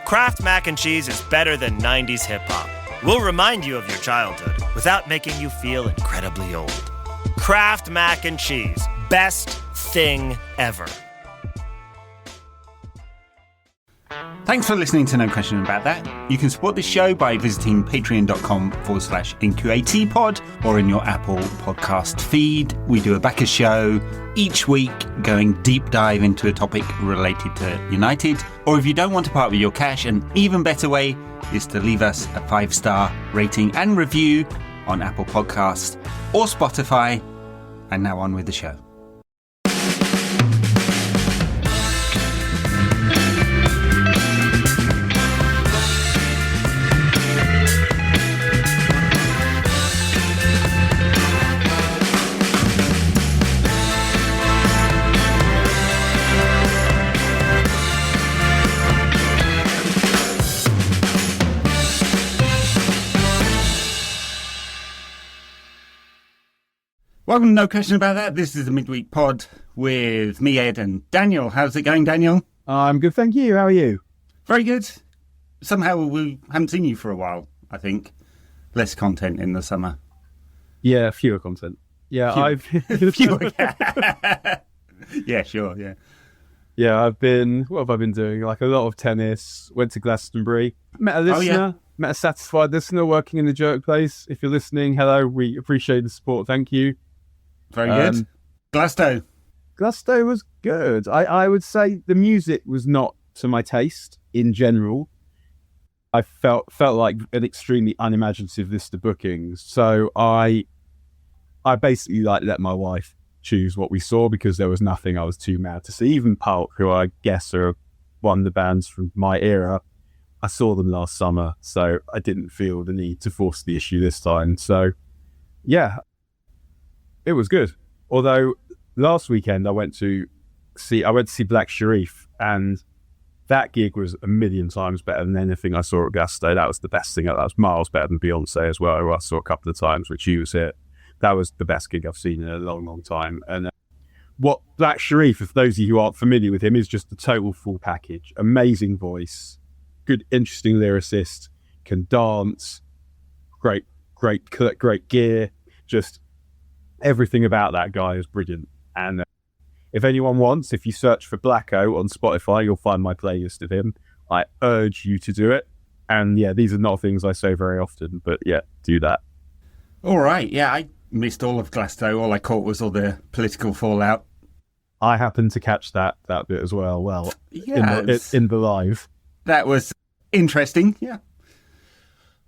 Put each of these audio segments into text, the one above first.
Kraft Mac and Cheese is better than 90s hip-hop. We'll remind you of your childhood without making you feel incredibly old. Kraft Mac and Cheese. Best thing ever. Thanks for listening to No Question About That. You can support this show by visiting patreon.com/NQATpod or in your Apple podcast feed. We do a backer show each week going deep dive into a topic related to United. Or if you don't want to part with your cash, an even better way is to leave us a 5-star rating and review on Apple Podcasts or Spotify. And now on with the show. Welcome to No Question About That. This is the midweek pod with me, Ed, and Daniel. How's it going, Daniel? I'm good, thank you. How are you? Very good. Somehow we haven't seen you for a while, I think. Less content in the summer. Yeah, fewer content. Yeah, Fewer. Yeah, sure, yeah. Yeah, what have I been doing? Like a lot of tennis, went to Glastonbury, met a listener, met a satisfied listener working in the Jerk Place. If you're listening, hello, we appreciate the support, thank you. Very good. Glasgow was good. I would say the music was not to my taste in general. I felt like an extremely unimaginative list of bookings. So I basically let my wife choose what we saw because there was nothing I was too mad to see. Even Pulp, who I guess are one of the bands from my era, I saw them last summer, so I didn't feel the need to force the issue this time. So yeah, it was good. Although last weekend I went to see Black Sharif, and that gig was a million times better than anything I saw at Gusto. That was the best thing. That was miles better than Beyonce as well, who I saw a couple of times, which you was here. That was the best gig I've seen in a long, long time. And what Black Sharif, for those of you who aren't familiar with him, is just the total full package. Amazing voice, good, interesting lyricist, can dance, great gear, just everything about that guy is brilliant. And if anyone wants, if you search for Blacko on Spotify, you'll find my playlist of him. I urge you to do it. And yeah, these are not things I say very often, but yeah, do that. All right. Yeah, I missed all of Glasgow. All I caught was all the political fallout. I happened to catch that bit as well. Well, yeah, in the live. That was interesting. Yeah.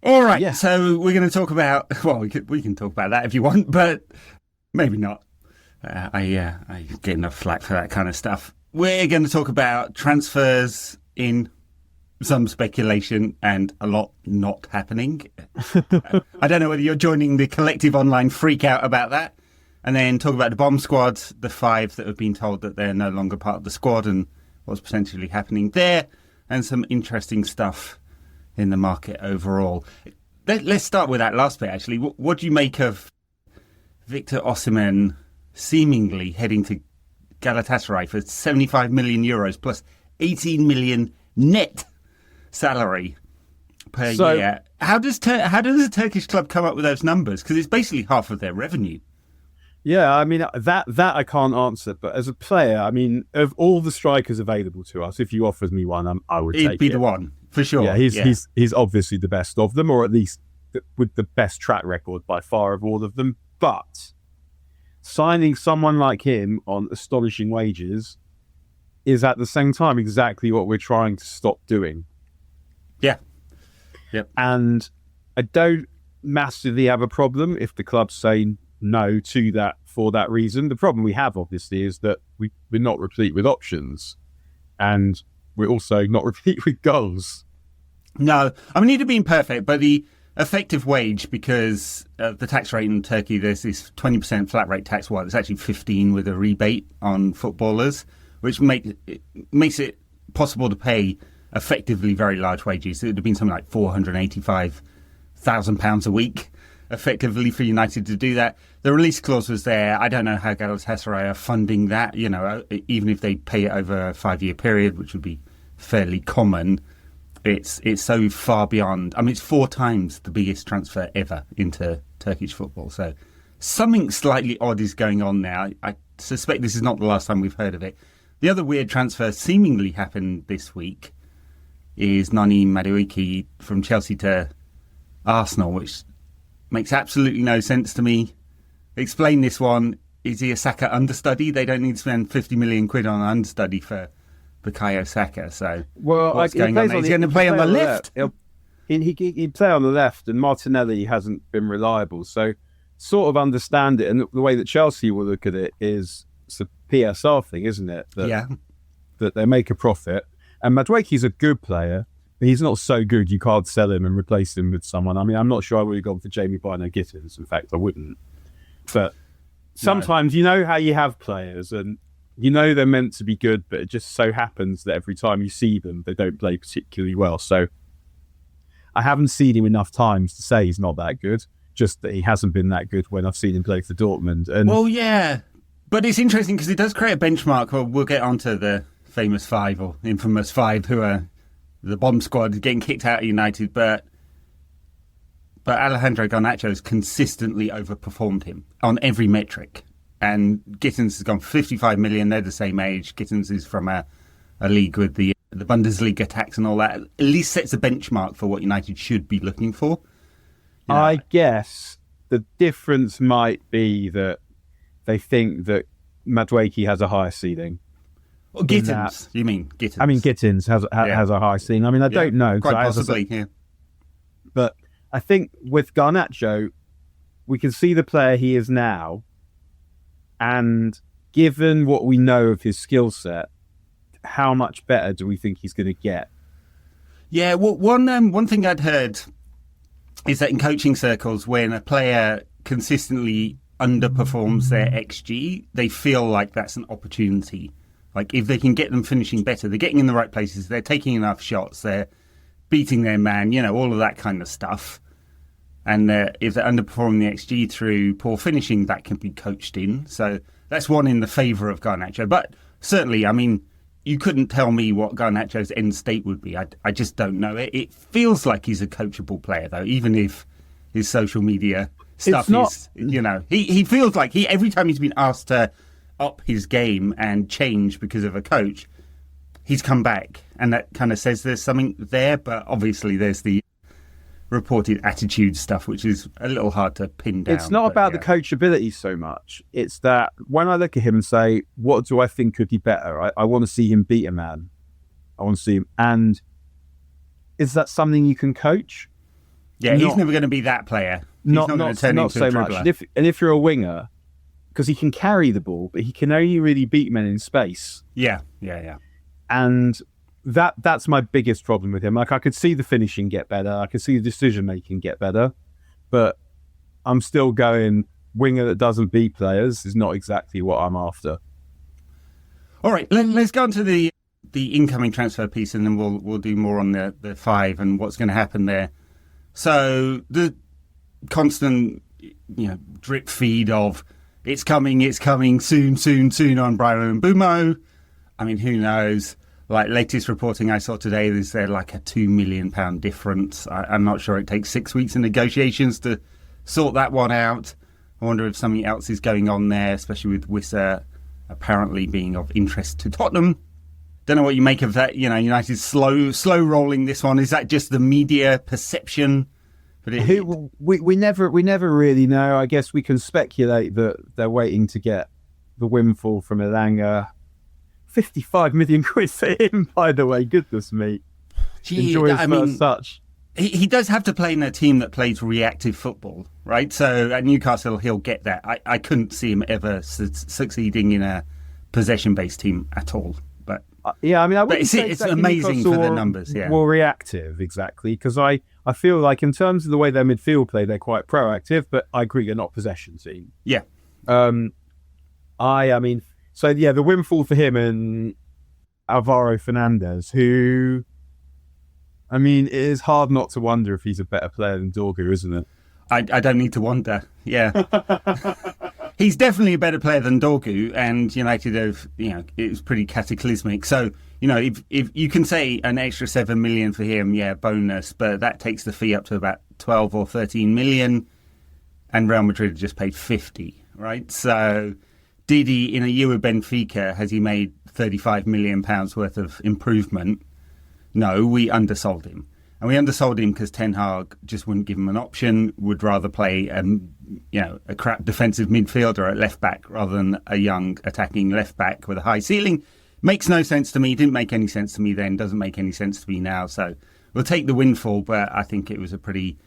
All right. Yeah. So we're going to talk about, well, we can talk about that if you want, but maybe not. I get enough flack for that kind of stuff. We're going to talk about transfers in some speculation and a lot not happening. I don't know whether you're joining the collective online freak out about that. And then talk about the bomb squad, the 5 that have been told that they're no longer part of the squad and what's potentially happening there, and some interesting stuff in the market overall. Let's start with that last bit, actually. What do you make of Victor Osimhen seemingly heading to Galatasaray for 75 million euros plus 18 million net salary per year? How does a Turkish club come up with those numbers? Because it's basically half of their revenue. Yeah, I mean, that I can't answer. But as a player, I mean, of all the strikers available to us, if you offered me one, I would take it. He'd be the one, for sure. Yeah, he's obviously the best of them, or at least with the best track record by far of all of them. But signing someone like him on astonishing wages is at the same time exactly what we're trying to stop doing. Yeah. Yep. And I don't massively have a problem if the clubs say no to that for that reason. The problem we have, obviously, is that we're not replete with options, and we're also not replete with goals. No, I mean, it'd have been perfect, but the effective wage, because the tax rate in Turkey, there's this 20% flat rate tax. Well, it's actually 15 with a rebate on footballers, which makes it possible to pay effectively very large wages. It would have been something like £485,000 a week, effectively, for United to do that. The release clause was there. I don't know how Galatasaray are funding that, even if they pay it over a 5-year period, which would be fairly common. It's so far beyond. I mean, it's 4 times the biggest transfer ever into Turkish football. So something slightly odd is going on now. I suspect this is not the last time we've heard of it. The other weird transfer seemingly happened this week is Nani Madueke from Chelsea to Arsenal, which makes absolutely no sense to me. Explain this one. Is he a Saka understudy? They don't need to spend 50 million quid on an understudy for Bukayo Saka. So what's going on there? He's going to play on the left. He'd play on the left, and Martinelli hasn't been reliable. So sort of understand it. And the way that Chelsea will look at it is it's a PSR thing, isn't it? That they make a profit. And Madueke's a good player, but he's not so good you can't sell him and replace him with someone. I mean, I'm not sure I would have gone for Jamie Bynoe-Gittins. In fact, I wouldn't. But sometimes you know how you have players and you know they're meant to be good, but it just so happens that every time you see them, they don't play particularly well. So I haven't seen him enough times to say he's not that good, just that he hasn't been that good when I've seen him play for Dortmund. And well, yeah. But it's interesting because it does create a benchmark. Well, we'll get onto the famous 5 or infamous 5 who are the bomb squad getting kicked out of United, but Alejandro Garnacho has consistently overperformed him on every metric. And Gittins has gone for 55 million. They're the same age. Gittins is from a league with the Bundesliga tax and all that. At least sets a benchmark for what United should be looking for. You know, I guess the difference might be that they think that Madueke has a higher ceiling. Well, Gittins, you mean Gittins? I mean, Gittins has a high ceiling. I mean, I don't know. Quite possibly, yeah. But I think with Garnacho, we can see the player he is now, and given what we know of his skill set, how much better do we think he's going to get? Yeah, well, one thing I'd heard is that in coaching circles, when a player consistently underperforms their XG, they feel like that's an opportunity. Like, if they can get them finishing better, they're getting in the right places, they're taking enough shots, they're beating their man, all of that kind of stuff. And if they're underperforming the XG through poor finishing, that can be coached in. So that's one in the favour of Garnacho. But certainly, I mean, you couldn't tell me what Garnacho's end state would be. I just don't know it. It feels like he's a coachable player, though, even if his social media stuff is, he feels like every time he's been asked to up his game and change because of a coach, he's come back. And that kind of says there's something there. But obviously there's the reported attitude stuff, which is a little hard to pin down. It's not about the coachability so much. It's that when I look at him and say, what do I think could be better? I want to see him beat a man. I want to see him. And is that something you can coach? Yeah, he's never going to be that player. He's not going to turn into a dribbler. Much. And if you're a winger, because he can carry the ball, but he can only really beat men in space. Yeah. And that's my biggest problem with him. Like, I could see the finishing get better, I could see the decision making get better, but I'm still going winger that doesn't beat players is not exactly what I'm after. All right, let's go on to the incoming transfer piece, and then we'll do more on the 5 and what's going to happen there. So the constant drip feed of it's coming soon on Bryan Mbeumo. I mean, who knows? Like, latest reporting I saw today, is there like a £2 million difference? I'm not sure. It takes 6 weeks in negotiations to sort that one out. I wonder if something else is going on there, especially with Wissa apparently being of interest to Tottenham. Don't know what you make of that. United slow rolling this one. Is that just the media perception? But we never really know. I guess we can speculate that they're waiting to get the windfall from Elanga. 55 million quid for him, by the way. Goodness me. Enjoy his first touch. He does have to play in a team that plays reactive football, right? So at Newcastle, he'll get that. I couldn't see him ever succeeding in a possession-based team at all. But I wouldn't say it's amazing for the numbers. Yeah, more reactive, exactly. Because I feel like in terms of the way their midfield play, they're quite proactive. But I agree, they're not a possession team. Yeah. So, the windfall for him and Alvaro Fernandez, who, it is hard not to wonder if he's a better player than Dorgu, isn't it? I don't need to wonder, yeah. He's definitely a better player than Dorgu, and United have, it was pretty cataclysmic. So if you can say an extra 7 million for him, yeah, bonus, but that takes the fee up to about 12 or 13 million, and Real Madrid just paid 50, right? So did he, in a year with Benfica, has he made 35 million pounds worth of improvement? No, we undersold him. And we undersold him because Ten Hag just wouldn't give him an option, would rather play a crap defensive midfielder at left back rather than a young attacking left back with a high ceiling. Makes no sense to me. Didn't make any sense to me then. Doesn't make any sense to me now. So we'll take the windfall, but I think it was a pretty,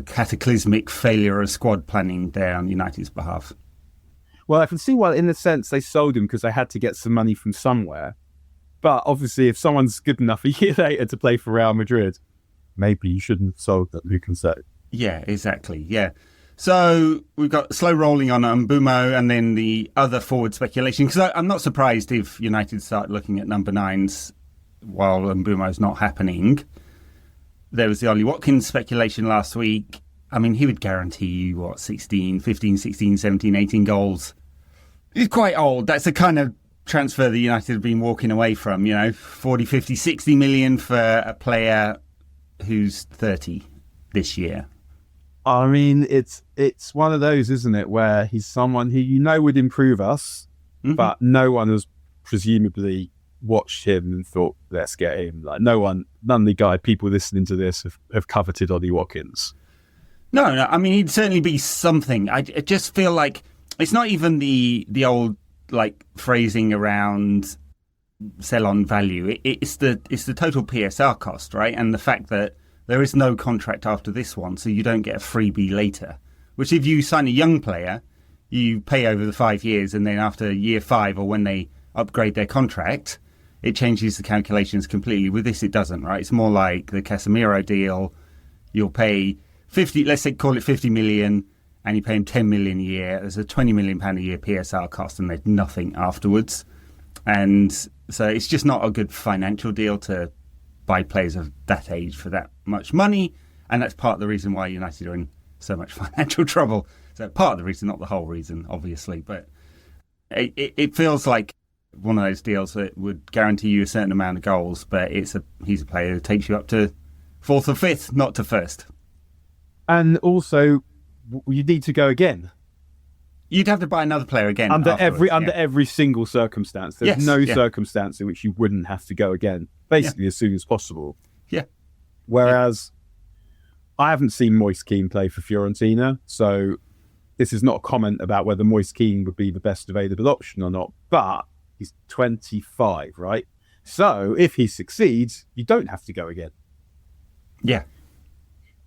cataclysmic failure of squad planning there on United's behalf. Well, I can see why, in a sense, they sold him because they had to get some money from somewhere. But obviously, if someone's good enough a year later to play for Real Madrid, maybe you shouldn't have sold them, who can say? Yeah, exactly. Yeah. So we've got slow rolling on Mbeumo and then the other forward speculation. Because I'm not surprised if United start looking at number 9s while Mbeumo's not happening. There was the Ollie Watkins speculation last week. I mean, he would guarantee you, 15, 16, 17, 18 goals. He's quite old. That's the kind of transfer that United have been walking away from, 40, 50, 60 million for a player who's 30 this year. I mean, it's one of those, isn't it, where he's someone who would improve us, but no one has presumably watched him and thought, let's get him. Like none of the people listening to this have coveted Ollie Watkins. No, I mean, he'd certainly be something. I just feel like it's not even the old phrasing around sell on value. It's the total PSR cost, right? And the fact that there is no contract after this one, so you don't get a freebie later. Which if you sign a young player, you pay over the 5 years, and then after year 5 or when they upgrade their contract, it changes the calculations completely. With this, it doesn't, right? It's more like the Casemiro deal. You'll pay 50, let's say call it 50 million, and you pay him 10 million a year. There's a 20 million pound a year PSR cost, and there's nothing afterwards. And so it's just not a good financial deal to buy players of that age for that much money. And that's part of the reason why United are in so much financial trouble. So part of the reason, not the whole reason, obviously. But it feels like one of those deals that would guarantee you a certain amount of goals, but he's a player who takes you up to 4th or 5th, not to 1st. And also, you need to go again. You'd have to buy another player again under every single circumstance. There's no circumstance in which you wouldn't have to go again, basically as soon as possible. Yeah. Whereas I haven't seen Moise Kean play for Fiorentina, so this is not a comment about whether Moise Kean would be the best available option or not, but he's 25, right? So if he succeeds, you don't have to go again. Yeah.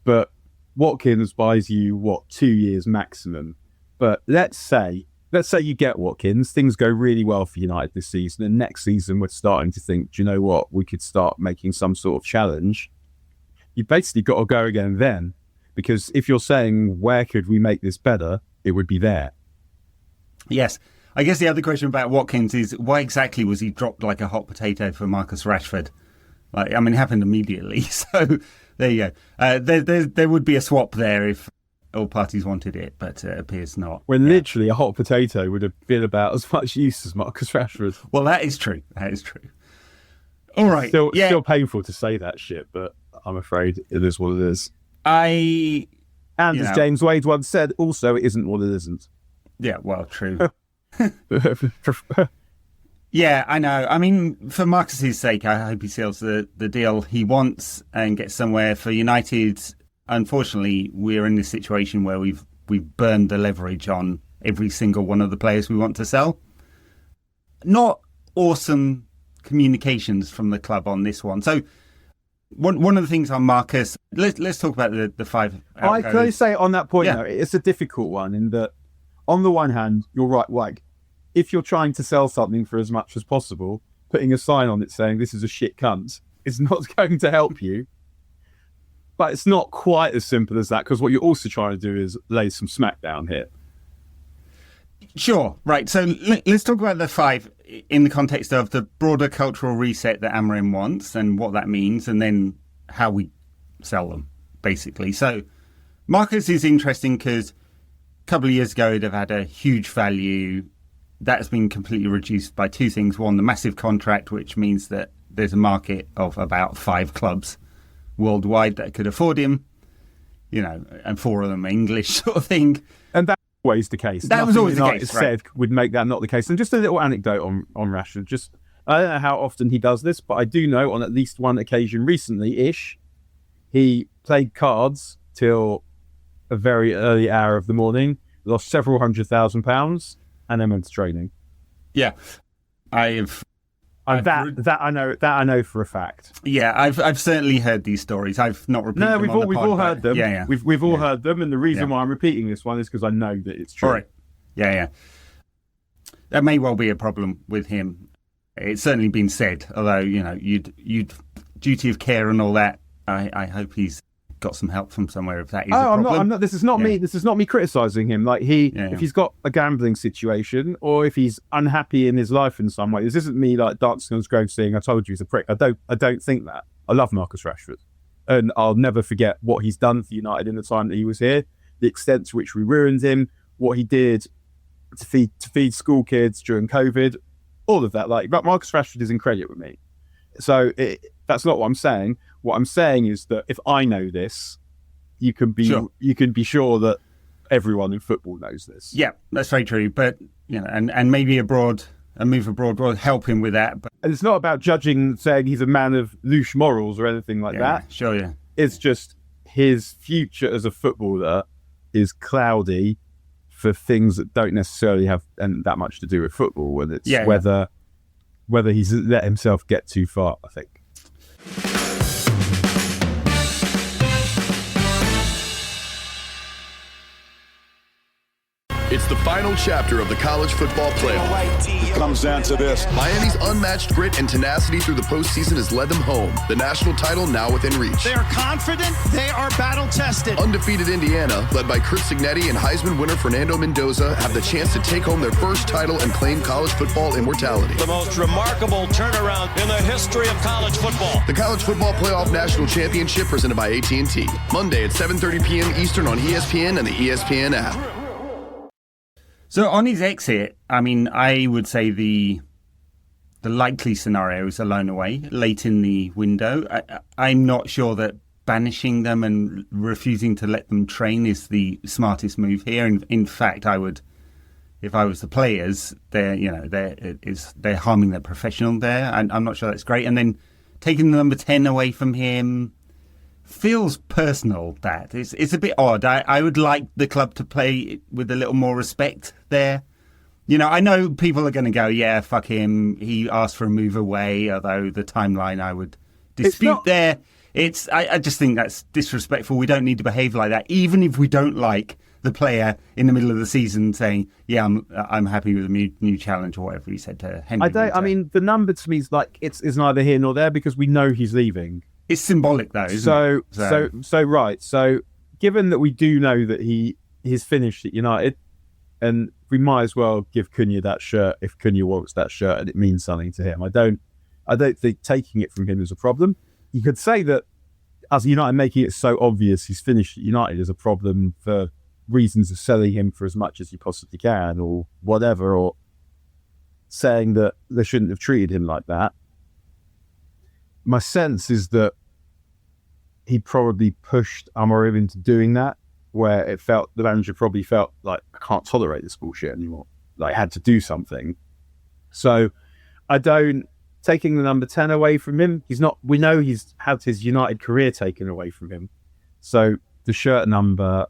But Watkins buys you, 2 years maximum. But let's say you get Watkins, things go really well for United this season, and next season we're starting to think, do you know what, we could start making some sort of challenge. You basically got to go again then, because if you're saying, where could we make this better, it would be there. Yes. I guess the other question about Watkins is, why exactly was he dropped like a hot potato for Marcus Rashford? It happened immediately. So there you go. There would be a swap there if all parties wanted it, but it appears not. When literally a hot potato would have been about as much use as Marcus Rashford. Well, that is true. All right. Still painful to say that shit, but I'm afraid it is what it is. As James Wade once said, also, it isn't what it isn't. Yeah, well, true. Yeah, I know. I mean, for Marcus's sake, I hope he seals the deal he wants and gets somewhere. For United, unfortunately, we're in this situation where we've burned the leverage on every single one of the players we want to sell. Not awesome communications from the club on this one. So one of the things on Marcus, let's talk about the 5 outgoings. Can I say on that point, though, it's a difficult one in that, on the one hand, you're right, like, if you're trying to sell something for as much as possible, putting a sign on it saying this is a shit cunt is not going to help you. But it's not quite as simple as that, because what you're also trying to do is lay some smack down here. Sure, right. So let's talk about the 5 in the context of the broader cultural reset that Amorim wants and what that means, and then how we sell them, basically. So Marcus is interesting because a couple of years ago he'd have had a huge value. That's been completely reduced by 2 things. One, the massive contract, which means that there's a market of about 5 clubs worldwide that could afford him, and 4 of them are English sort of thing. And that's always the case. That was always the case, right? Said would make that not the case. And just a little anecdote on Rashford. I don't know how often he does this, but I do know on at least one occasion recently-ish, he played cards till a very early hour of the morning, lost several £100,000, and then went to training. Yeah, that I know for a fact. Yeah, I've certainly heard these stories. I've not repeated them. No, we've all heard them. Yeah. We've all heard them, and the reason why I'm repeating this one is because I know that it's true. All right. Yeah. That may well be a problem with him. It's certainly been said, although you'd duty of care and all that. I hope he's got some help from somewhere if that is a problem. I'm not. This is not me. This is not me criticising him. Like if he's got a gambling situation or if he's unhappy in his life in some way, this isn't me like dancing on his grave saying, "I told you he's a prick." I don't think that. I love Marcus Rashford, and I'll never forget what he's done for United in the time that he was here, the extent to which we ruined him, what he did to feed school kids during COVID, all of that. Like, Marcus Rashford is incredible with me. So that's not what I'm saying. What I'm saying is that if I know this, you can be sure that everyone in football knows this. Yeah, that's very true. But and maybe a move abroad will help him with that. But and it's not about judging, saying he's a man of loose morals or anything like that. Sure, yeah. It's just his future as a footballer is cloudy for things that don't necessarily have that much to do with football. And it's whether he's let himself get too far, I think. It's the final chapter of the college football playoff. It comes down to this. Miami's unmatched grit and tenacity through the postseason has led them home. The national title now within reach. They are confident. They are battle-tested. Undefeated Indiana, led by Chris Signetti and Heisman winner Fernando Mendoza, have the chance to take home their first title and claim college football immortality. The most remarkable turnaround in the history of college football. The College Football Playoff National Championship presented by AT&T. Monday at 7:30 p.m. Eastern on ESPN and the ESPN app. So on his exit, I mean, I would say the likely scenario is a loan away late in the window. I'm not sure that banishing them and refusing to let them train is the smartest move here. In fact, I would, if I was the players, they're harming their professional there. And I'm not sure that's great. And then taking the number 10 away from him feels personal. That it's a bit odd. I would like the club to play with a little more respect there. I know people are going to go, yeah, fuck him. He asked for a move away, although the timeline I would dispute there. I just think that's disrespectful. We don't need to behave like that, even if we don't like the player in the middle of the season saying, yeah, I'm happy with a new challenge or whatever he said to Henry. I mean, the number to me is like it's neither here nor there because we know he's leaving. It's symbolic, though, isn't it? So right. So, given that we do know that he's finished at United, and we might as well give Cunha that shirt if Cunha wants that shirt and it means something to him. I don't think taking it from him is a problem. You could say that as United making it so obvious he's finished at United is a problem for reasons of selling him for as much as you possibly can, or whatever, or saying that they shouldn't have treated him like that. My sense is that he probably pushed Amorim into doing that, where the manager probably felt like, I can't tolerate this bullshit anymore. Like, had to do something. So taking the number 10 away from him, we know he's had his United career taken away from him. So the shirt number,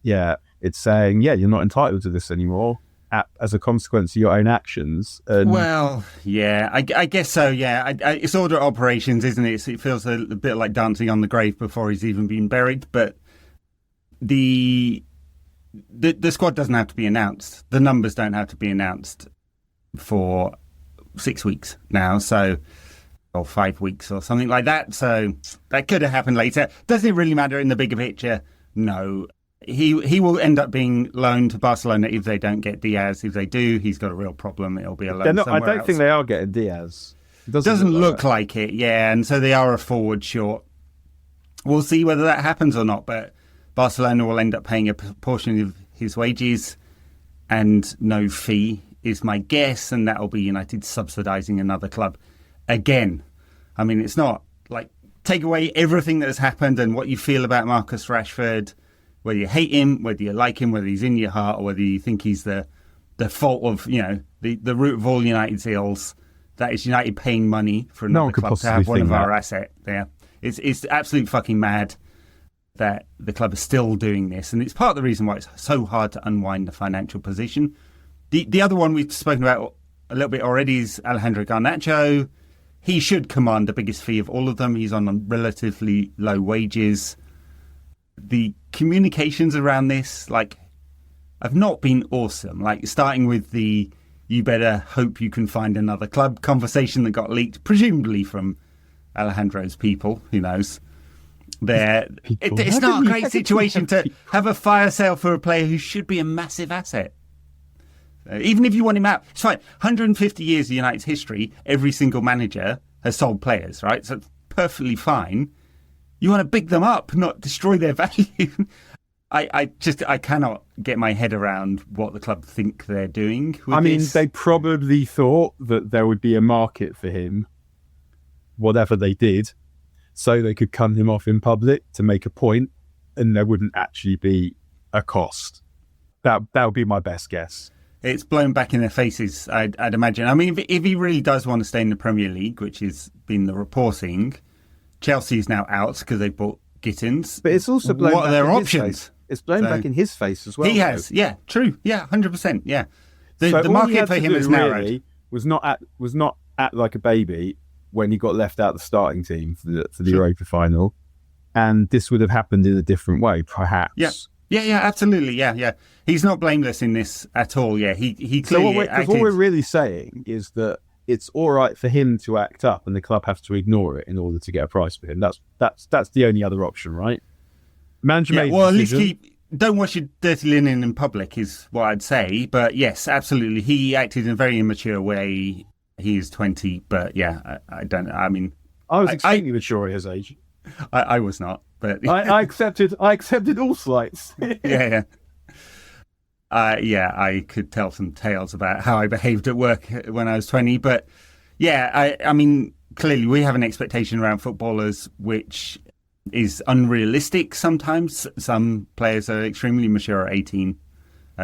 it's saying, you're not entitled to this anymore. As a consequence of your own actions. Well, yeah, I guess so, yeah. It's order operations, isn't it? So it feels a bit like dancing on the grave before he's even been buried. But the squad doesn't have to be announced. The numbers don't have to be announced for 6 weeks now, or 5 weeks or something like that. So that could have happened later. Does it really matter in the bigger picture? No. He will end up being loaned to Barcelona if they don't get Diaz. If they do, he's got a real problem. It'll be a loan somewhere I don't else. think they are getting Diaz. It doesn't look like it, yeah. And so they are a forward short. We'll see whether that happens or not. But Barcelona will end up paying a portion of his wages and no fee is my guess. And that'll be United subsidising another club again. I mean, it's not like take away everything that has happened and what you feel about Marcus Rashford, whether you hate him, whether you like him, whether he's in your heart, or whether you think he's the fault of, the root of all United's ills. That is United paying money for another club to have one of our assets there. It's absolutely fucking mad that the club is still doing this, and it's part of the reason why it's so hard to unwind the financial position. The other one we've spoken about a little bit already is Alejandro Garnacho. He should command the biggest fee of all of them. He's on relatively low wages. The communications around this, have not been awesome. Starting with the "you better hope you can find another club" conversation that got leaked, presumably from Alejandro's people. Who knows? It's not a great situation to have a fire sale for a player who should be a massive asset. Even if you want him out, it's fine. 150 years of United's history, every single manager has sold players, right? So it's perfectly fine. You want to big them up, not destroy their value. I cannot get my head around what the club think they're doing with this. They probably thought that there would be a market for him, whatever they did, so they could cut him off in public to make a point, and there wouldn't actually be a cost. That would be my best guess. It's blown back in their faces, I'd imagine. I mean, if he really does want to stay in the Premier League, which has been the reporting, Chelsea is now out because they bought Gittins. But it's also blown what back are their in options? His face. It's blown back in his face as well. He has, yeah, true, yeah, 100%, yeah. So the market for him is narrowed. Really was not at like a baby when he got left out of the starting team for the Europa final, and this would have happened in a different way, perhaps. Yeah, absolutely, yeah. He's not blameless in this at all. Yeah, he clearly acted. What we're really saying is that it's all right for him to act up, and the club have to ignore it in order to get a price for him. That's the only other option, right? Manager made well, at least don't wash your dirty linen in public is what I'd say. But yes, absolutely, he acted in a very immature way. He is 20, but yeah, I don't. I mean, I was extremely mature at his age. I was not, but I accepted all slights. yeah. I could tell some tales about how I behaved at work when I was 20. But yeah, I mean, clearly we have an expectation around footballers which is unrealistic sometimes. Some players are extremely mature at 18.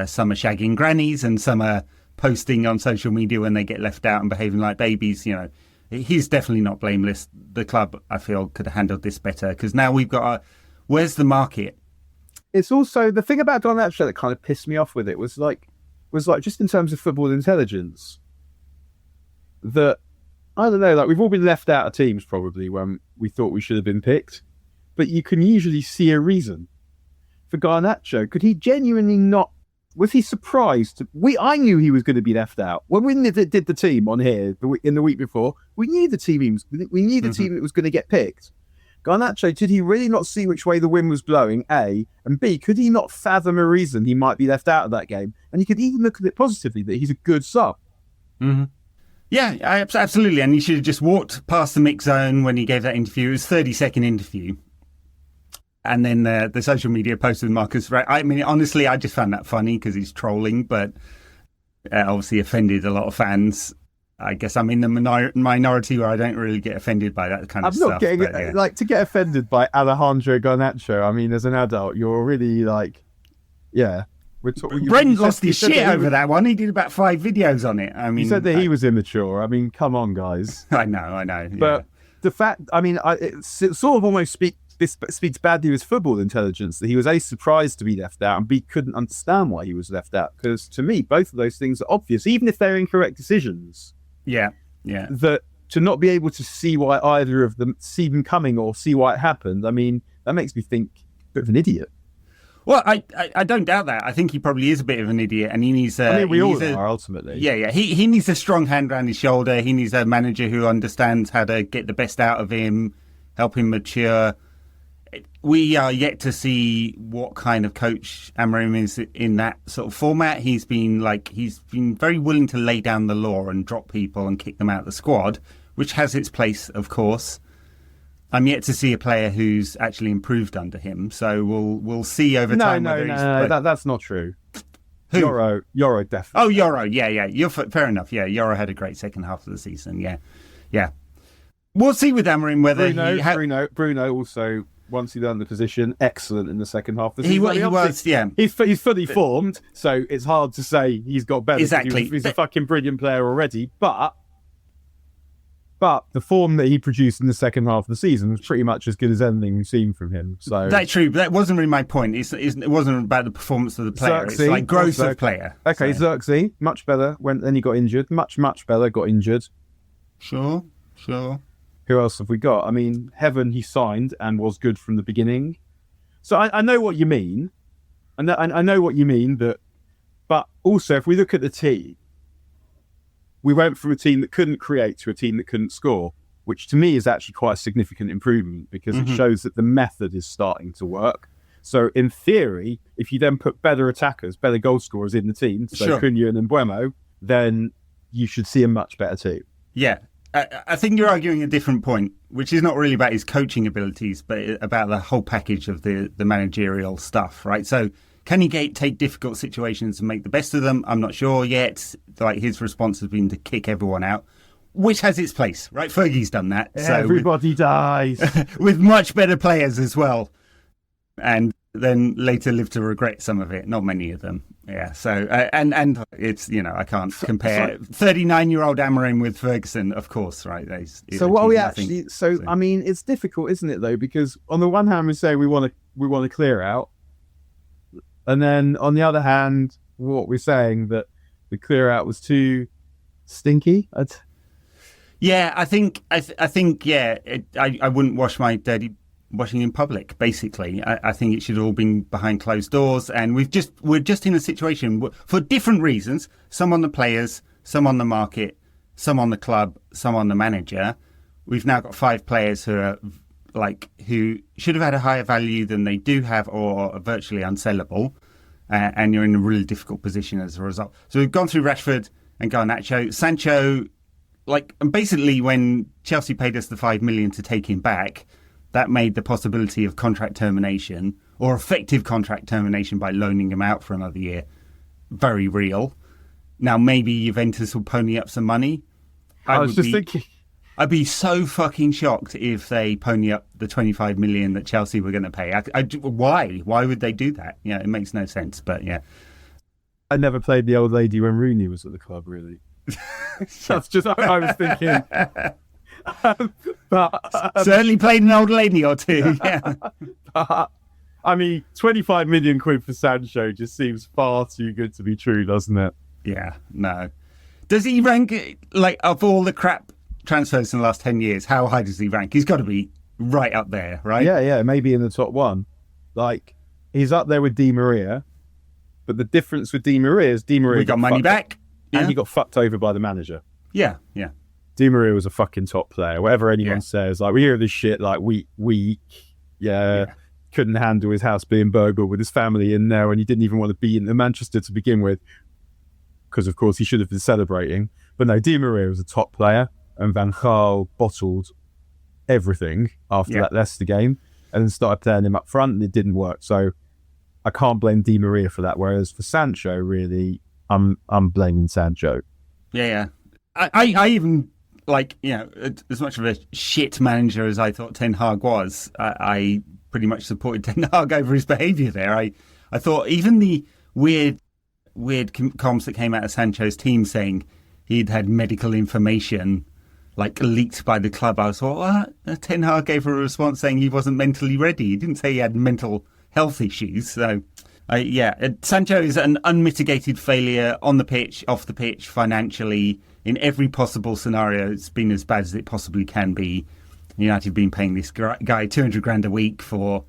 Some are shagging grannies, and some are posting on social media when they get left out and behaving like babies. He's definitely not blameless. The club, I feel, could have handled this better, because now we've got where's the market? It's also the thing about Garnacho that kind of pissed me off with it was just in terms of football intelligence, that I don't know, we've all been left out of teams probably when we thought we should have been picked, but you can usually see a reason. For Garnacho, could he genuinely not? Was he surprised? I knew he was going to be left out when we did the team on here in the week before. We knew the team. We knew the team that was going to get picked. Garnacho, did he really not see which way the wind was blowing, A? And B, could he not fathom a reason he might be left out of that game? And he could even look at it positively, that he's a good sub. Mm-hmm. Yeah, absolutely. And he should have just walked past the mix zone when he gave that interview. It was a 30-second interview. And then the social media post with Marcus. I mean, honestly, I just found that funny because he's trolling, but obviously offended a lot of fans. I guess I'm in the minority where I don't really get offended by that kind of stuff. I'm not getting to get offended by Alejandro Garnacho. I mean, as an adult, you're really Brent lost his shit over that one. He did about 5 videos on it. I mean, he said that he was immature. I mean, come on, guys. I know. Yeah. But the fact, I mean, it sort of almost speaks badly of his football intelligence that he was A, surprised to be left out, and B, couldn't understand why he was left out. Because to me, both of those things are obvious, even if they're incorrect decisions. Yeah. That to not be able to see why either of them, see them coming or see why it happened, I mean, that makes me think a bit of an idiot. Well, I don't doubt that. I think he probably is a bit of an idiot, and he needs. We all are ultimately. Yeah. He needs a strong hand around his shoulder. He needs a manager who understands how to get the best out of him, help him mature. We are yet to see what kind of coach Amorim is in that sort of format. He's been very willing to lay down the law and drop people and kick them out of the squad, which has its place, of course. I'm yet to see a player who's actually improved under him, so we'll see over time. No, that's not true. Who? Yoro definitely. Oh, Yoro, yeah. You're fair enough. Yeah, Yoro had a great second half of the season. Yeah. We'll see with Amorim whether Bruno also, once he learned the position, excellent in the second half. He was, yeah. He's fully formed, so it's hard to say he's got better. Exactly. He's a fucking brilliant player already, but the form that he produced in the second half of the season was pretty much as good as anything we've seen from him. So that's true, but that wasn't really my point. It wasn't about the performance of the player. It's like growth of player. Okay, so. Xerxes, much better. Then he got injured. Much better, got injured. Sure. Who else have we got? I mean, Heaven he signed and was good from the beginning. So I know what you mean. I know what you mean, but also if we look at the team, we went from a team that couldn't create to a team that couldn't score, which to me is actually quite a significant improvement because it shows that the method is starting to work. So in theory, if you then put better attackers, better goal scorers in the team, so Cunha and Mbeumo, then you should see a much better team. Yeah. I think you're arguing a different point, which is not really about his coaching abilities, but about the whole package of the managerial stuff, right? So can he take difficult situations and make the best of them? I'm not sure yet. Like his response has been to kick everyone out, which has its place, right? Fergie's done that. Everybody dies. With much better players as well. And then later live to regret some of it. Not many of them. Yeah. So, and it's, I can't compare 39-year-old Amorim with Ferguson, of course, right? So what are we actually, I mean, it's difficult, isn't it though? Because on the one hand, we say we want to clear out. And then on the other hand, what we're saying that the clear out was too stinky. Yeah, I think, I wouldn't wash my dirty washing in public, basically. I think it should have all been behind closed doors, and we're just in a situation for different reasons, some on the players, some on the market, some on the club, some on the manager. We've now got 5 players who should have had a higher value than they do have or are virtually unsellable, and you're in a really difficult position as a result. So we've gone through Rashford and Garnacho. Sancho, and basically when Chelsea paid us the 5 million to take him back, that made the possibility of contract termination or effective contract termination by loaning him out for another year very real. Now, maybe Juventus will pony up some money. I was just thinking. I'd be so fucking shocked if they pony up the 25 million that Chelsea were going to pay. Why? Why would they do that? Yeah, it makes no sense, but yeah. I never played the old lady when Rooney was at the club, really. That's just what I was thinking. But certainly played an old lady or two. Yeah. I mean, 25 million quid for Sancho just seems far too good to be true, doesn't it? Yeah, no. Does he rank, of all the crap transfers in the last 10 years, how high does he rank? He's got to be right up there, right? Yeah, maybe in the top 1. He's up there with Di Maria, but the difference with Di Maria is we got money back. And he got fucked over by the manager. Yeah. Di Maria was a fucking top player. Whatever anyone says, we hear this shit weak. Couldn't handle his house being burgled with his family in there, and he didn't even want to be in Manchester to begin with, because of course he should have been celebrating. But no, Di Maria was a top player, and Van Gaal bottled everything after that Leicester game, and then started playing him up front, and it didn't work. So I can't blame Di Maria for that. Whereas for Sancho, really, I'm blaming Sancho. Yeah. I even. As much of a shit manager as I thought Ten Hag was, I pretty much supported Ten Hag over his behaviour there. I thought even the weird comms that came out of Sancho's team saying he'd had medical information leaked by the club, I thought, what? Ten Hag gave a response saying he wasn't mentally ready. He didn't say he had mental health issues. So, Sancho is an unmitigated failure on the pitch, off the pitch, financially. In every possible scenario, it's been as bad as it possibly can be. United have been paying this guy 200 grand a week for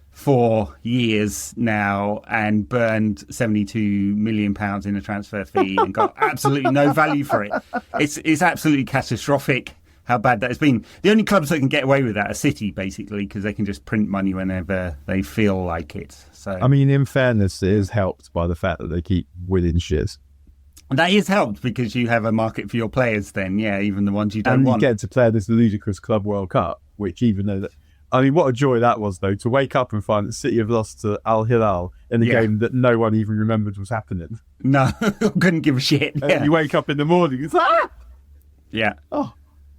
4 years now and burned £72 million in a transfer fee and got absolutely no value for it. It's absolutely catastrophic how bad that has been. The only clubs that can get away with that are City, basically, because they can just print money whenever they feel like it. So, I mean, in fairness, it is helped by the fact that they keep winning shit. That is helped because you have a market for your players then, even the ones you don't want. And you get to play this ludicrous Club World Cup, which even though what a joy that was, though, to wake up and find that City have lost to Al Hilal in a game that no one even remembered was happening. No, couldn't give a shit. And you wake up in the morning, it's Yeah. Oh,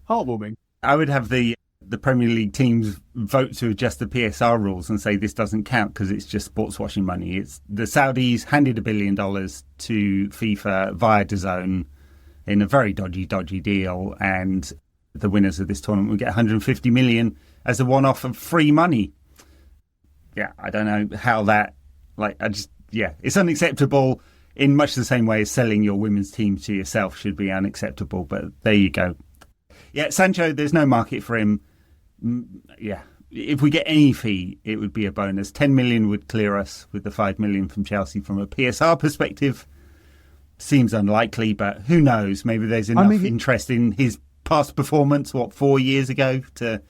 heartwarming. I would have the Premier League teams vote to adjust the PSR rules and say this doesn't count because it's just sports washing money. It's the Saudis handed $1 billion to FIFA via DAZN in a very dodgy deal, and the winners of this tournament will get 150 million as a one-off of free money. Yeah, I don't know how that, it's unacceptable in much the same way as selling your women's team to yourself should be unacceptable, but there you go. Yeah, Sancho, there's no market for him. Yeah, if we get any fee, it would be a bonus. 10 million would clear us with the 5 million from Chelsea from a PSR perspective. Seems unlikely, but who knows? Maybe there's enough interest in his past performance, 4 years ago to...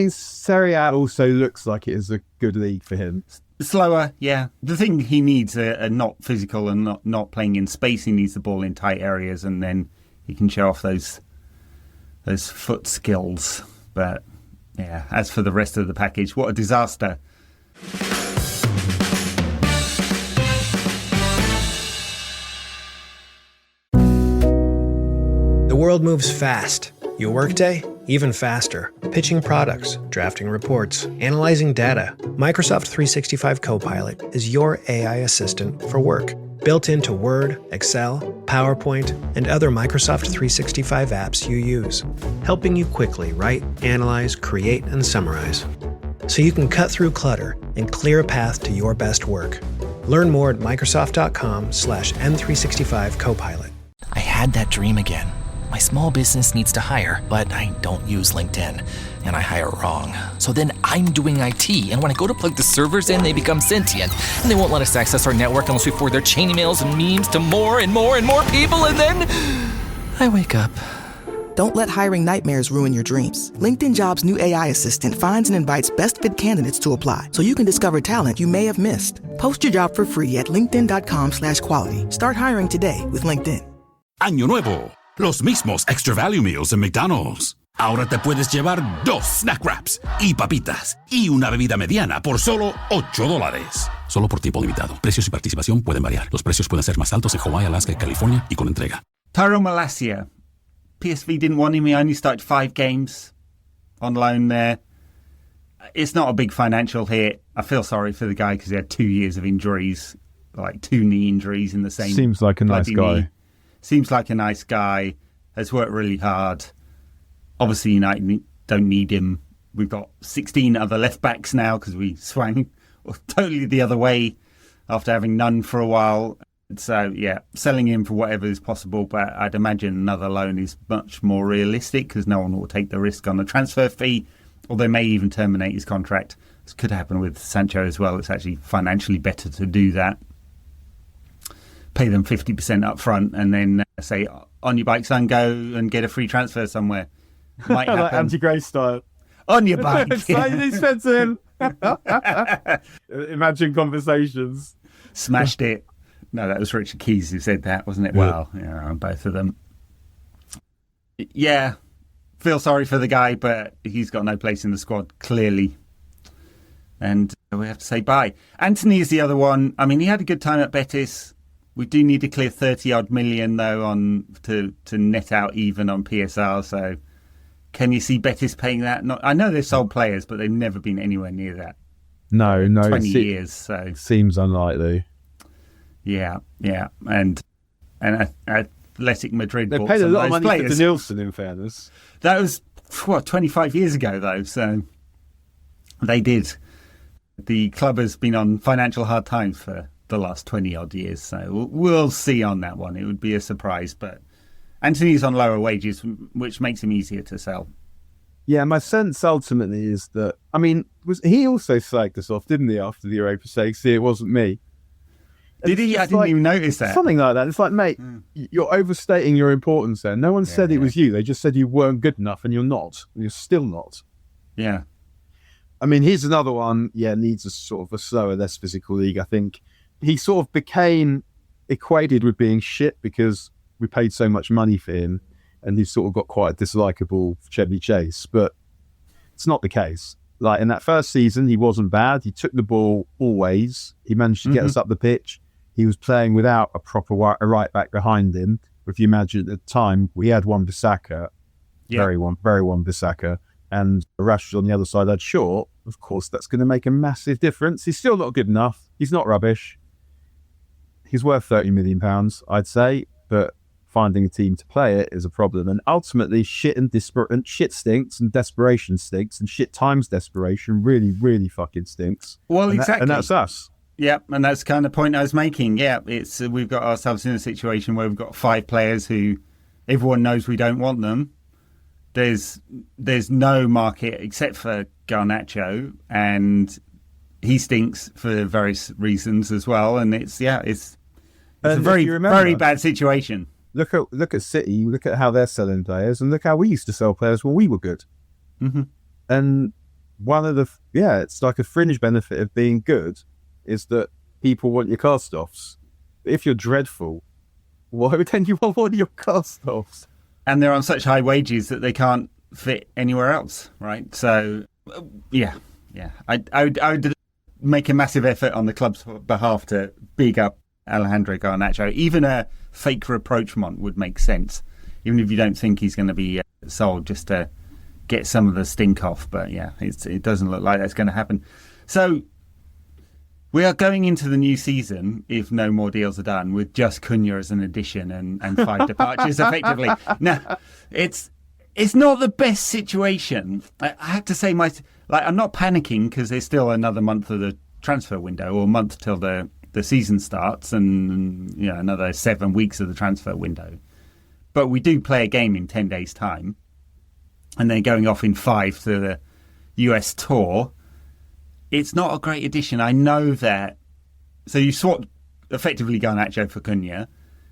Serie A also looks like it is a good league for him. Slower, yeah. The thing he needs are not physical and not playing in space. He needs the ball in tight areas, and then he can show off those foot skills. But yeah, as for the rest of the package, what a disaster. The world moves fast. Your workday, even faster. Pitching products, drafting reports, analyzing data. Microsoft 365 Copilot is your AI assistant for work. Built into Word, Excel, PowerPoint, and other Microsoft 365 apps you use. Helping you quickly write, analyze, create, and summarize. So you can cut through clutter and clear a path to your best work. Learn more at Microsoft.com/M365 Copilot. I had that dream again. My small business needs to hire, but I don't use LinkedIn, and I hire wrong. So then I'm doing IT, and when I go to plug the servers in, they become sentient, and they won't let us access our network unless we forward their chain emails and memes to more and more and more people, and then I wake up. Don't let hiring nightmares ruin your dreams. LinkedIn Jobs' new AI assistant finds and invites best-fit candidates to apply, so you can discover talent you may have missed. Post your job for free at linkedin.com/quality. Start hiring today with LinkedIn. Año Nuevo. Los mismos Extra Value Meals en McDonald's. Ahora te puedes llevar 2 snack wraps y papitas y una bebida mediana por solo $8. Solo por tiempo limitado. Precios y participación pueden variar. Los precios pueden ser más altos en Hawaii, Alaska y California y con entrega. Tyrone Malacia. PSV didn't want him. He only started 5 games on loan there. It's not a big financial hit. I feel sorry for the guy because he had 2 years of injuries, like 2 knee injuries in the same... Seems like a nice guy. Knee. Seems like a nice guy, has worked really hard. Obviously, United don't need him. We've got 16 other left-backs now because we swung totally the other way after having none for a while. So, yeah, selling him for whatever is possible, but I'd imagine another loan is much more realistic because no one will take the risk on the transfer fee, or they may even terminate his contract. This could happen with Sancho as well. It's actually financially better to do that. Pay them 50% up front and then say, on your bike, son, go and get a free transfer somewhere. Might happen. Like anti-Gray style. On your bike. Expensive. Imagine conversations. Smashed it. No, that was Richard Keys who said that, wasn't it? Yeah. Well, yeah, both of them. Yeah, feel sorry for the guy, but he's got no place in the squad, clearly. And we have to say bye. Anthony is the other one. I mean, he had a good time at Betis. We do need to clear 30-odd million, though, to net out even on PSR. So can you see Betis paying that? I know they've sold players, but they've never been anywhere near that. No. 20 years. So seems unlikely. Yeah. And Athletic Madrid They bought paid a some lot of of those money players. for Denilson, in fairness. That was, 25 years ago, though. So they did. The club has been on financial hard times for the last 20-odd years. So we'll see on that one. It would be a surprise. But Anthony's on lower wages, which makes him easier to sell. Yeah, my sense ultimately is that, he also slagged us off, didn't he, after the Europa sake? See, it wasn't me. Did he? I didn't even notice that. Something like that. It's like, mate, you're overstating your importance there. No one said it was you. They just said you weren't good enough, and you're not. You're still not. Yeah. Here's another one, needs a sort of a slower, less physical league, I think. He sort of became equated with being shit because we paid so much money for him, and he sort of got quite a dislikable Chevy Chase, but it's not the case. Like, in that first season, he wasn't bad. He took the ball always. He managed to get us up the pitch. He was playing without a proper right back behind him. If you imagine at the time, we had Wan-Bissaka, very Wan-Bissaka, and Rashford on the other side had short, of course that's going to make a massive difference. He's still not good enough. He's not rubbish. He's worth £30 million, I'd say, but finding a team to play it is a problem. And ultimately, shit stinks, and desperation stinks, and shit times desperation really, really fucking stinks. Well, exactly. And that's us. Yeah, and that's kind of the point I was making. Yeah, it's we've got ourselves in a situation where we've got 5 players who everyone knows we don't want them. There's no market except for Garnacho, and he stinks for various reasons as well. And it's a very bad situation. Look at City. Look at how they're selling players, and look how we used to sell players when we were good. Mm-hmm. And one of it's like a fringe benefit of being good is that people want your cast-offs. But if you're dreadful, why would anyone want your cast-offs? And they're on such high wages that they can't fit anywhere else, right? So, yeah. I would make a massive effort on the club's behalf to big up Alejandro Garnacho. Even a fake rapprochement would make sense, even if you don't think he's going to be sold, just to get some of the stink off. But yeah, it doesn't look like that's going to happen. So we are going into the new season, if no more deals are done, with just Cunha as an addition and 5 departures effectively. Now, it's not the best situation. I have to say, I'm not panicking because there's still another month of the transfer window, or a month till the season starts, and another 7 weeks of the transfer window. But we do play a game in 10 days' time, and then going off in 5 to the US tour. It's not a great addition. I know that. So you swapped effectively Garnacho for Cunha.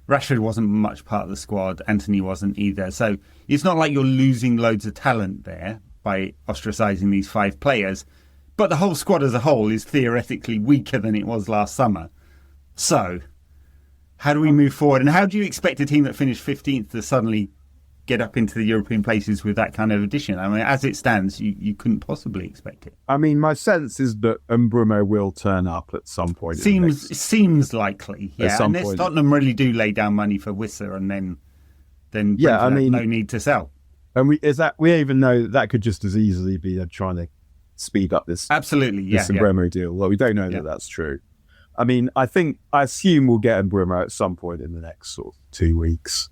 Rashford wasn't much part of the squad. Anthony wasn't either. So it's not like you're losing loads of talent there by ostracising these 5 players. But the whole squad as a whole is theoretically weaker than it was last summer. So how do we move forward? And how do you expect a team that finished 15th to suddenly get up into the European places with that kind of addition? I mean, as it stands, you couldn't possibly expect it. I mean, my sense is that Mbeumo will turn up at some point. Seems likely, yeah. Unless Tottenham really do lay down money for Wissa, and then no need to sell. And we even know that could just as easily be trying to speed up this Mbeumo deal. Well, we don't know that that's true. I mean, I assume we'll get Mbeumo at some point in the next sort of 2 weeks.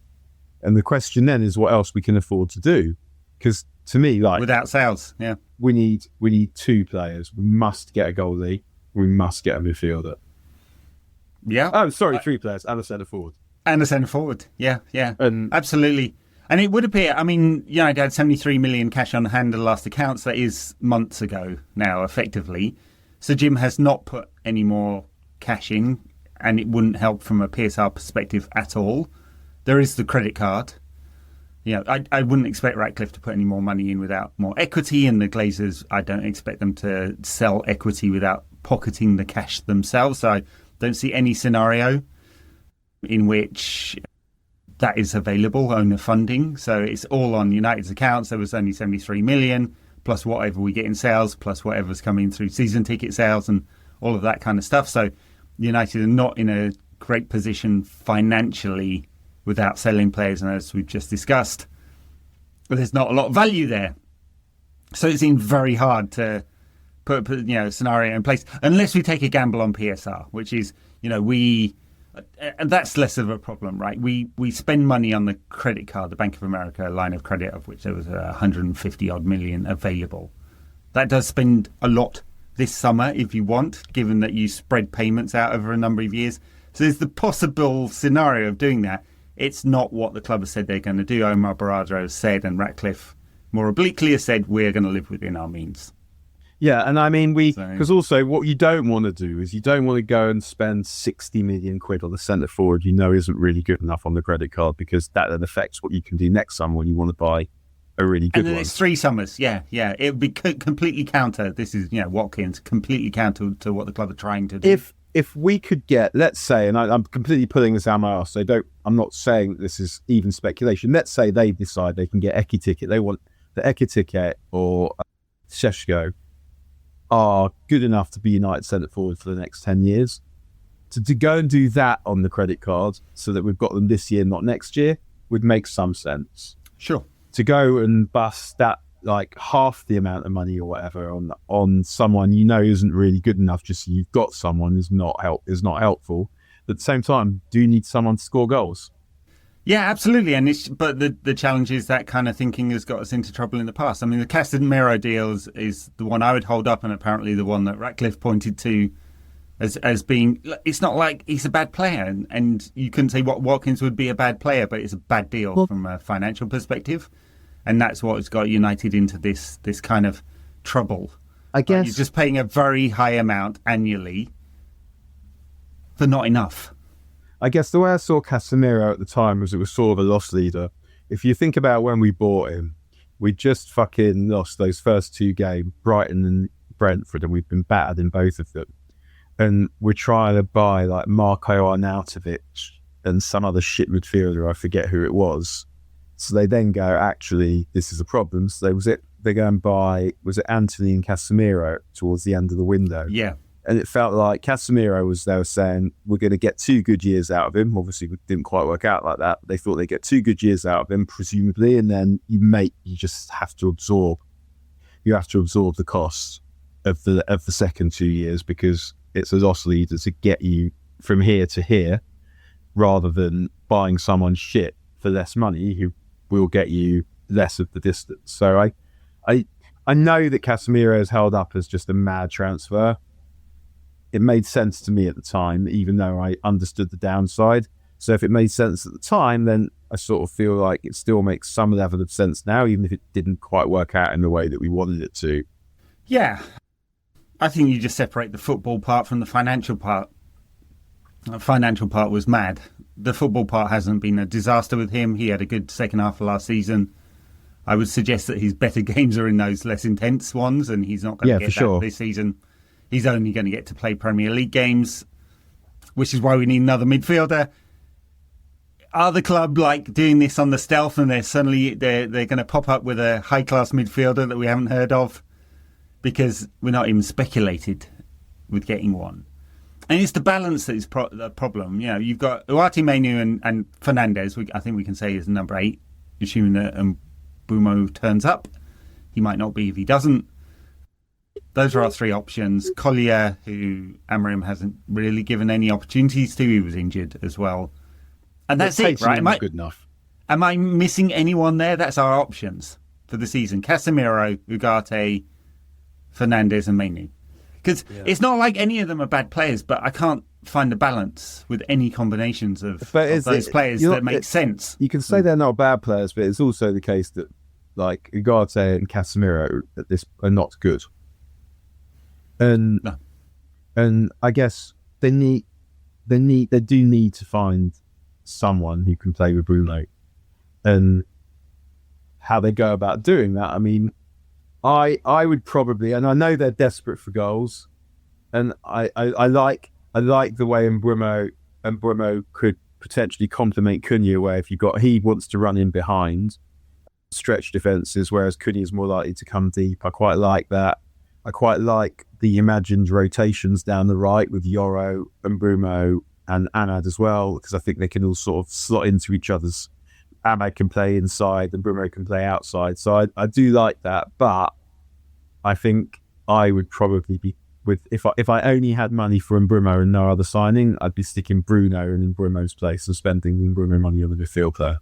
And the question then is what else we can afford to do. Because to me, without sales, we need 2 players. We must get a goalie. We must get a midfielder. Yeah. Oh, sorry, 3 players and a centre forward. And a centre forward. Yeah. Absolutely. And it would appear, I mean, United had 73 million cash on hand at the last accounts. That is months ago now, effectively. So Jim has not put any more cash in, and it wouldn't help from a PSR perspective at all. There is the credit card. I wouldn't expect Ratcliffe to put any more money in without more equity, and the Glazers, I don't expect them to sell equity without pocketing the cash themselves. So I don't see any scenario in which that is available, owner funding. So it's all on United's accounts. There was only 73 million, plus whatever we get in sales, plus whatever's coming through season ticket sales and all of that kind of stuff. So United are not in a great position financially without selling players, and as we've just discussed, there's not a lot of value there. So it seems very hard to put a scenario in place unless we take a gamble on PSR, which is and that's less of a problem, right? We spend money on the credit card, the Bank of America line of credit, of which there was 150 odd million available. That does spend a lot this summer if you want, given that you spread payments out over a number of years. So there's the possible scenario of doing that. It's not what the club has said they're going to do. Omar Barada has said, and Ratcliffe more obliquely has said, we're going to live within our means. Yeah, and I mean, because also what you don't want to do is you don't want to go and spend 60 million quid on the centre forward isn't really good enough on the credit card, because that then affects what you can do next summer when you want to buy a really good one. And then it's 3 summers, yeah. It would be completely counter. This is, Watkins, completely counter to what the club are trying to do. If we could get, let's say, and I'm completely pulling this out of my arse, so I'm not saying that this is even speculation. Let's say they decide they can get Ekitike. They want the Ekitike or Šeško are good enough to be United centre forward for the next 10 years. To go and do that on the credit card so that we've got them this year, not next year, would make some sense. Sure. To go and bust that like half the amount of money or whatever on someone you know isn't really good enough, just so you've got someone is not helpful. But at the same time, do you need someone to score goals? Yeah, absolutely. But the challenge is that kind of thinking has got us into trouble in the past. I mean, the Casemiro deal is the one I would hold up, and apparently the one that Ratcliffe pointed to as being, it's not like he's a bad player, and you couldn't say Watkins would be a bad player, but it's a bad deal from a financial perspective, and that's what's got United into this kind of trouble. I guess you're just paying a very high amount annually for not enough. I guess the way I saw Casemiro at the time was it was sort of a loss leader. If you think about when we bought him, we just fucking lost those first 2 games, Brighton and Brentford, and we've been battered in both of them. And we're trying to buy like Marko Arnautovic and some other shit midfielder, I forget who it was. So they then go, actually, this is a problem. So they go and buy, was it Anthony and Casemiro towards the end of the window? Yeah. And it felt like Casemiro they were saying, we're going to get 2 good years out of him. Obviously, it didn't quite work out like that. They thought they'd get 2 good years out of him, presumably, and then you just have to absorb. You have to absorb the costs of the second 2 years, because it's a loss leader to get you from here to here, rather than buying someone shit for less money who will get you less of the distance. So I know that Casemiro is held up as just a mad transfer. It made sense to me at the time, even though I understood the downside. So if it made sense at the time, then I sort of feel like it still makes some level of sense now, even if it didn't quite work out in the way that we wanted it to. Yeah. I think you just separate the football part from the financial part. The financial part was mad. The football part hasn't been a disaster with him. He had a good second half of last season. I would suggest that his better games are in those less intense ones, and he's not going to get that this season. He's only going to get to play Premier League games, which is why we need another midfielder. Are the club like doing this on the stealth, and they're going to pop up with a high class midfielder that we haven't heard of, because we're not even speculated with getting one? And it's the balance that is the problem. You know, you've got Ugarte, Mainu and Fernandes. I think we can say is number 8, assuming that Mbeumo turns up. He might not be if he doesn't. Those are our 3 options. Collier, who Amorim hasn't really given any opportunities to, he was injured as well. And that's it, right? Good enough. Am I missing anyone there? That's our options for the season. Casemiro, Ugarte, Fernandes and Mainu. Because it's not like any of them are bad players, but I can't find the balance with any combinations of those players that make sense. You can say they're not bad players, but it's also the case that like Ugarte and Casemiro at this are not good. And I guess they do need to find someone who can play with Bruno, and how they go about doing that. I mean, I would probably, and I know they're desperate for goals, and I like the way Mbeumo could potentially complement Cunha, where if he wants to run in behind, stretch defences, whereas Cunha is more likely to come deep. I quite like that. I quite like the imagined rotations down the right with Yoro, Mbeumo and Ahmad as well, because I think they can all sort of slot into each other's. Ahmad can play inside and Mbeumo can play outside. So I do like that, but I think I would probably be if I only had money for Mbeumo and no other signing, I'd be sticking Bruno in Mbeumo's place and spending Mbeumo money on the midfield player.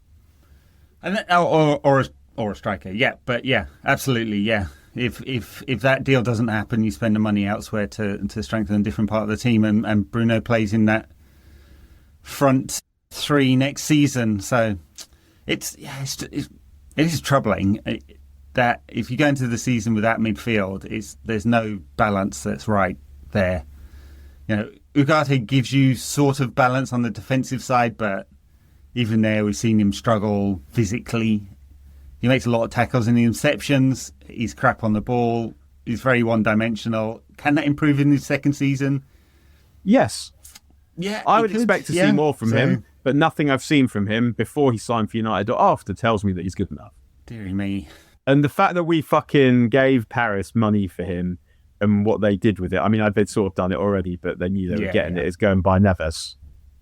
And or a striker, yeah, but yeah, absolutely, yeah. If that deal doesn't happen, you spend the money elsewhere to strengthen a different part of the team, and Bruno plays in that front 3 next season. So it is troubling that if you go into the season with that midfield, there's no balance that's right there. You know, Ugarte gives you sort of balance on the defensive side, but even there we've seen him struggle physically. He makes a lot of tackles in the interceptions. He's crap on the ball. He's very one-dimensional. Can that improve in his second season? Yes. Yeah, I would expect to see more from him, but nothing I've seen from him before he signed for United or after tells me that he's good enough. Deary me. And the fact that we fucking gave Paris money for him and what they did with it, I mean, they'd sort of done it already, but they knew they were getting it. It's going by Neves.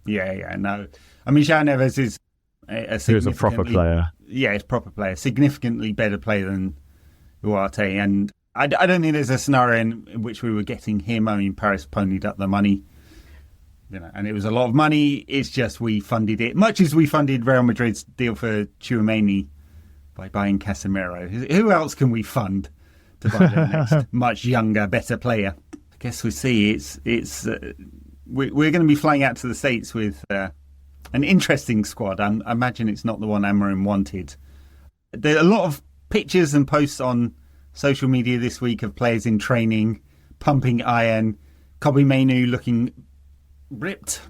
Yeah, no. I mean, João Neves is a proper player. Yeah, he's a proper player. Significantly better player than Ugarte. And I don't think there's a scenario in which we were getting him. I mean, Paris ponied up the money, and it was a lot of money. It's just we funded it, much as we funded Real Madrid's deal for Tchouaméni by buying Casemiro. Who else can we fund to buy the next much younger, better player? I guess we'll see. We're going to be flying out to the States with an interesting squad. I imagine it's not the one Amorim wanted. There are a lot of pictures and posts on social media this week of players in training, pumping iron. Kobbie Mainoo looking ripped,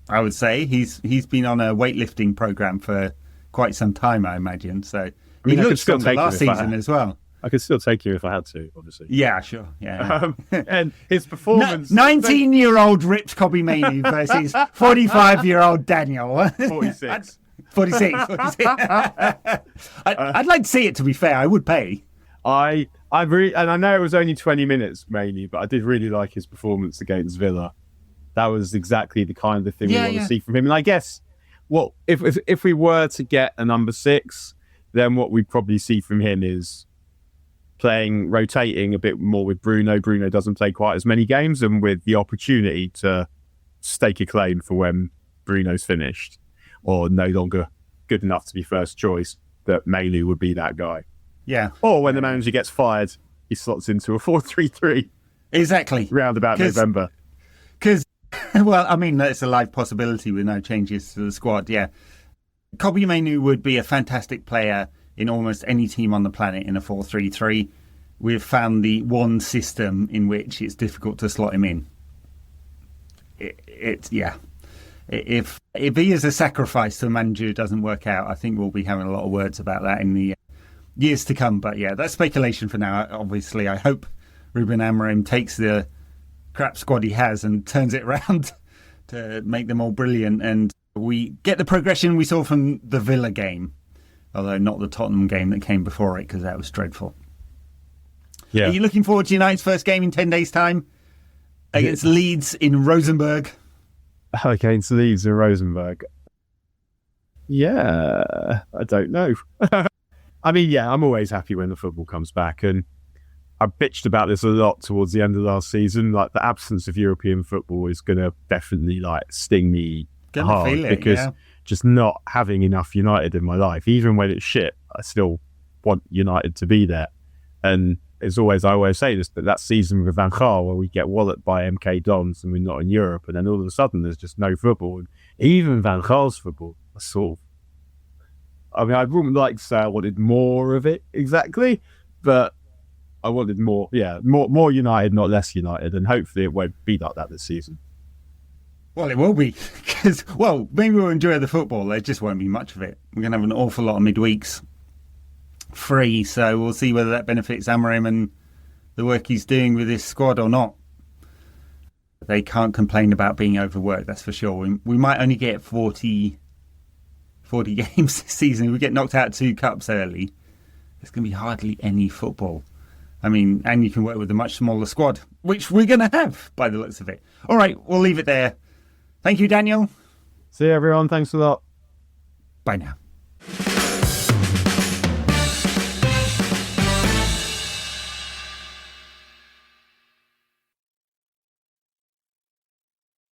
I would say. He's been on a weightlifting program for quite some time, I imagine. So he looked strong last season as well. I could still take you if I had to, obviously. Yeah, sure. Yeah. And his performance... 19-year-old ripped Kobbie Mainoo versus 45-year-old Daniel. 46. 46. I'd like to see it, to be fair. I would pay. I really, and I know it was only 20 minutes mainly, but I did really like his performance against Villa. That was exactly the kind of thing we want to see from him. And I guess, if we were to get a number 6, then what we'd probably see from him is rotating a bit more with Bruno. Bruno doesn't play quite as many games, and with the opportunity to stake a claim for when Bruno's finished or no longer good enough to be first choice, that Mainoo would be that guy. Yeah. Or when the manager gets fired, he slots into a 4-3-3. Exactly. Round about November. Because, well, I mean, that's a live possibility with no changes to the squad, yeah. Kobbie Mainoo would be a fantastic player in almost any team on the planet in a 4-3-3. We've found the one system in which it's difficult to slot him in. If he is a sacrifice to a manager who doesn't work out, I think we'll be having a lot of words about that in the years to come. But yeah, that's speculation for now. Obviously, I hope Ruben Amorim takes the crap squad he has and turns it around to make them all brilliant. And we get the progression we saw from the Villa game, although not the Tottenham game that came before it, because that was dreadful. Yeah. Are you looking forward to United's first game in 10 days' time against Leeds in Rosenborg? Against Leeds in Rosenborg. Yeah, I don't know. I mean, yeah, I'm always happy when the football comes back, and I bitched about this a lot towards the end of last season. Like, the absence of European football is going to definitely sting me hard, because just not having enough United in my life, even when it's shit, I still want United to be there. And I always say this, but that season with Van Gaal, where we get walloped by MK Dons and we're not in Europe, and then all of a sudden there's just no football. And even Van Gaal's football, I wouldn't like to say I wanted more of it exactly, but I wanted more United, not less United, and hopefully it won't be like that this season. Well, it will be, because, maybe we'll enjoy the football, there just won't be much of it. We're going to have an awful lot of midweeks free, so we'll see whether that benefits Amorim and the work he's doing with his squad or not. They can't complain about being overworked, that's for sure. We might only get 40 games this season. If we get knocked out 2 cups early, there's going to be hardly any football. I mean, and you can work with a much smaller squad, which we're going to have by the looks of it. All right, we'll leave it there. Thank you, Daniel. See you, everyone. Thanks a lot. Bye now.